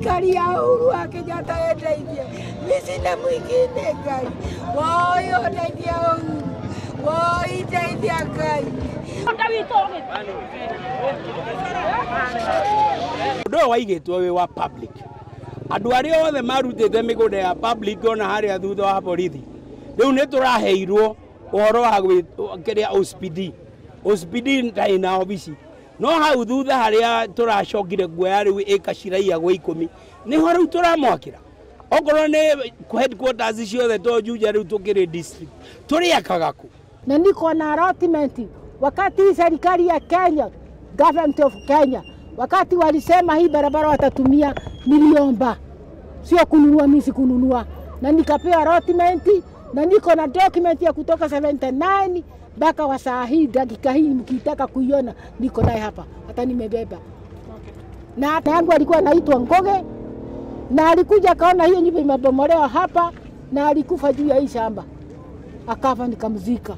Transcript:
Aikari ya urua Kenyatta eteithie misina mwingine Ngai woyo teithia uru woyo teithia Ngai ndo waigitwo wi wa public andu aria othe marutite migunda ya public ona haria thutha wa borithi riu ni turaheirwo uhoro wa kiria OSPD ndaina obisi no hau thutha haria turacokire guoya riu ikaciraia gwa 10 niho riu turamwakira okorwo ni headquarters ciothe to juja riu tukiri district turiakaga ku na niko na allotment wakati serikali ya Kenya government of Kenya wakati walisema hii barabara watatumia miliomba sio kununua mimi kununua na nikapewa allotment na niko na document ya kutoka 79 baka wa saa hii dakika hii mkitaka kuiona niko naye hapa hata nimebeba na yangu alikuwa anaitwa Ngoge na alikuja kaona hiyo nyumba imebomolewa hapa na alikufa juu ya hii shamba akafa nikamzika.